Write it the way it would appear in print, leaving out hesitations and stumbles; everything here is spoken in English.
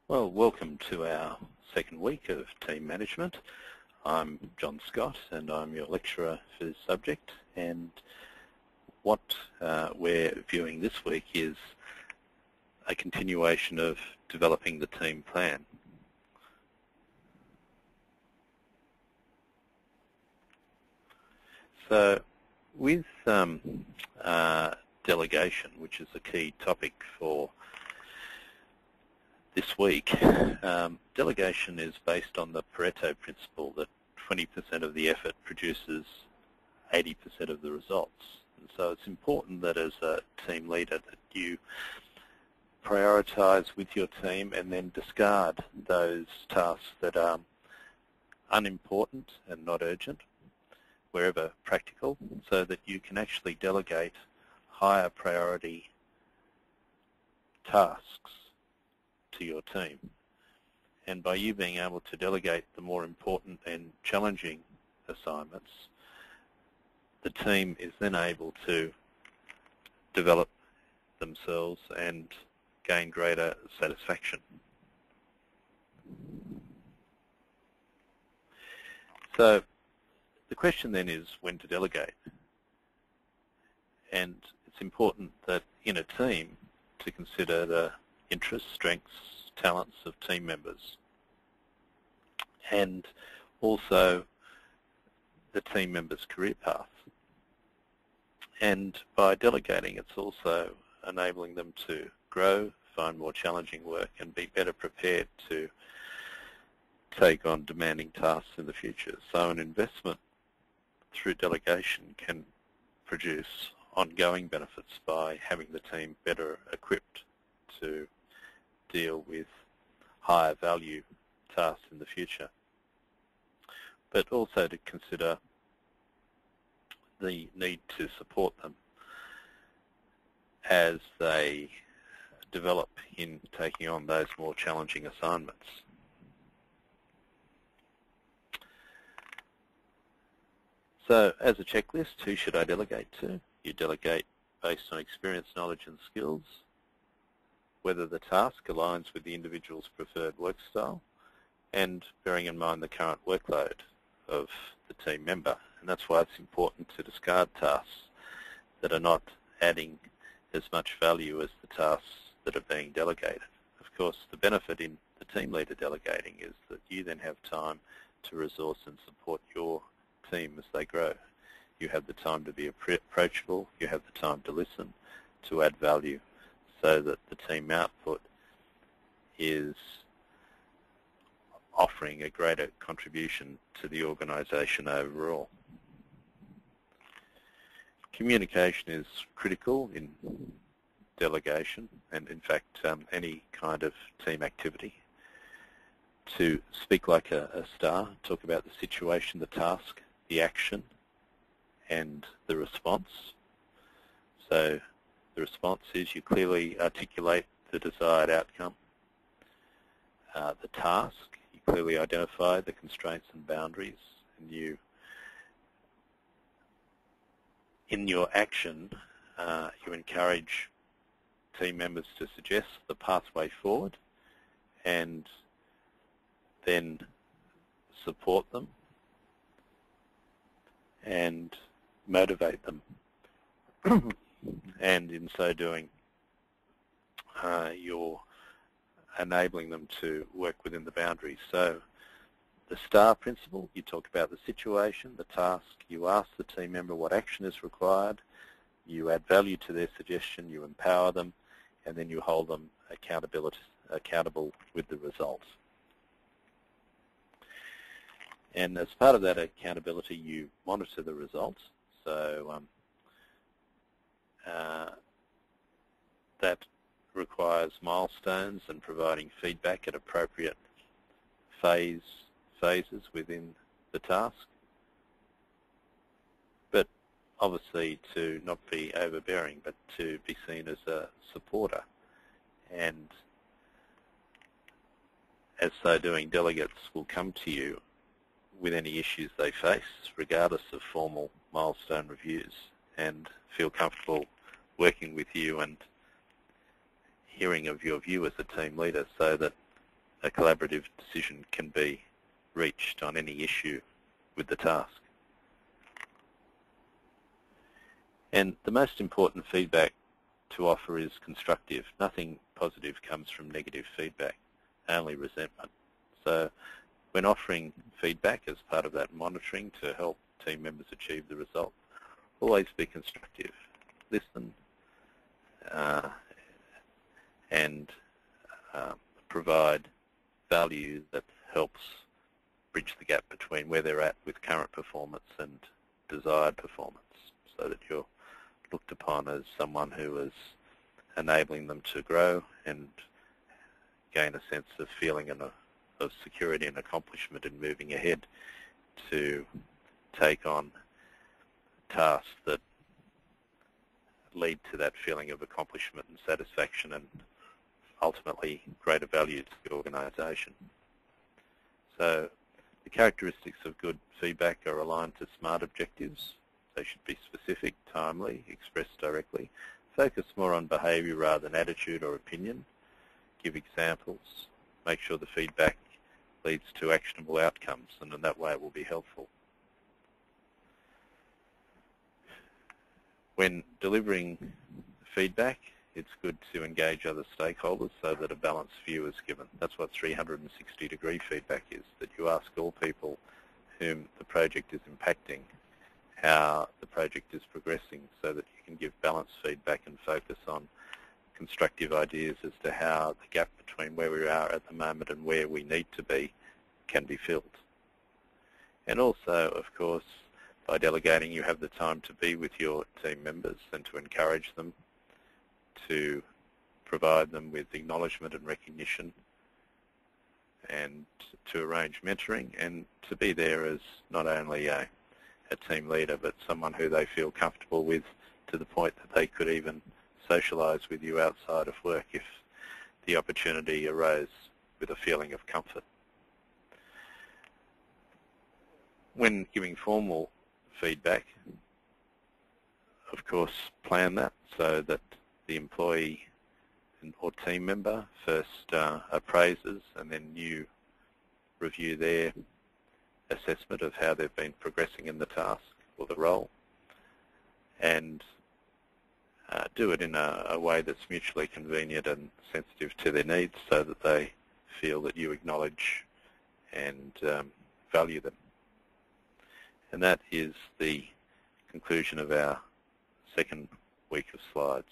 Well, welcome to our second week of team management. I'm John Scott and I'm your lecturer for this subject, and what we're viewing this week is a continuation of developing the team plan. So with delegation, which is a key topic for this week, delegation is based on the Pareto principle that 20% of the effort produces 80% of the results. And so it's important that as a team leader that you prioritise with your team and then discard those tasks that are unimportant and not urgent wherever practical, so that you can actually delegate higher priority tasks to your team. And by you being able to delegate the more important and challenging assignments, the team is then able to develop themselves and gain greater satisfaction. So the question then is when to delegate. And it's important that in a team to consider the interests, strengths, talents of team members, and also the team member's career path. And by delegating, it's also enabling them to grow, find more challenging work, and be better prepared to take on demanding tasks in the future. So an investment through delegation can produce ongoing benefits by having the team better equipped to deal with higher value tasks in the future, but also to consider the need to support them as they develop in taking on those more challenging assignments. So as a checklist, who should I delegate to? You delegate based on experience, knowledge and skills, whether the task aligns with the individual's preferred work style, and bearing in mind the current workload of the team member. And that's why it's important to discard tasks that are not adding as much value as the tasks that are being delegated. Of course, the benefit in the team leader delegating is that you then have time to resource and support your team as they grow. You have the time to be approachable, you have the time to listen, to add value, so that the team output is offering a greater contribution to the organisation overall. Communication is critical in delegation and in fact any kind of team activity. To speak like a star, talk about the situation, the task, the action and the response. So the response is you clearly articulate the desired outcome. The task, you clearly identify the constraints and boundaries, and you, in your action, you encourage team members to suggest the pathway forward and then support them and motivate them. And in so doing, you're enabling them to work within the boundaries. So the STAR principle, you talk about the situation, the task, you ask the team member what action is required, you add value to their suggestion, you empower them, and then you hold them accountable with the results. And as part of that accountability, you monitor the results. So that requires milestones and providing feedback at appropriate phases within the task. But obviously to not be overbearing, but to be seen as a supporter. And as so doing, delegates will come to you with any issues they face, regardless of formal milestone reviews, and feel comfortable working with you and hearing of your view as a team leader, so that a collaborative decision can be reached on any issue with the task. And the most important feedback to offer is constructive. Nothing positive comes from negative feedback, only resentment. So when offering feedback as part of that monitoring to help team members achieve the result, always be constructive. Listen and provide value that helps bridge the gap between where they're at with current performance and desired performance, so that you're looked upon as someone who is enabling them to grow and gain a sense of feeling and of security and accomplishment in moving ahead to take on tasks that lead to that feeling of accomplishment and satisfaction and ultimately greater value to the organisation. So the characteristics of good feedback are aligned to SMART objectives. They should be specific, timely, expressed directly, focus more on behaviour rather than attitude or opinion, give examples, make sure the feedback leads to actionable outcomes, and in that way it will be helpful. When delivering feedback, it's good to engage other stakeholders so that a balanced view is given. That's what 360-degree feedback is, that you ask all people whom the project is impacting how the project is progressing so that you can give balanced feedback and focus on constructive ideas as to how the gap between where we are at the moment and where we need to be can be filled. And also, of course, by delegating, you have the time to be with your team members and to encourage them, to provide them with acknowledgement and recognition, and to arrange mentoring, and to be there as not only a team leader but someone who they feel comfortable with, to the point that they could even socialise with you outside of work if the opportunity arose, with a feeling of comfort. When giving formal feedback, of course, plan that so that the employee or team member first appraises, and then you review their assessment of how they've been progressing in the task or the role, and do it in a way that's mutually convenient and sensitive to their needs, so that they feel that you acknowledge and value them. And that is the conclusion of our second week of slides.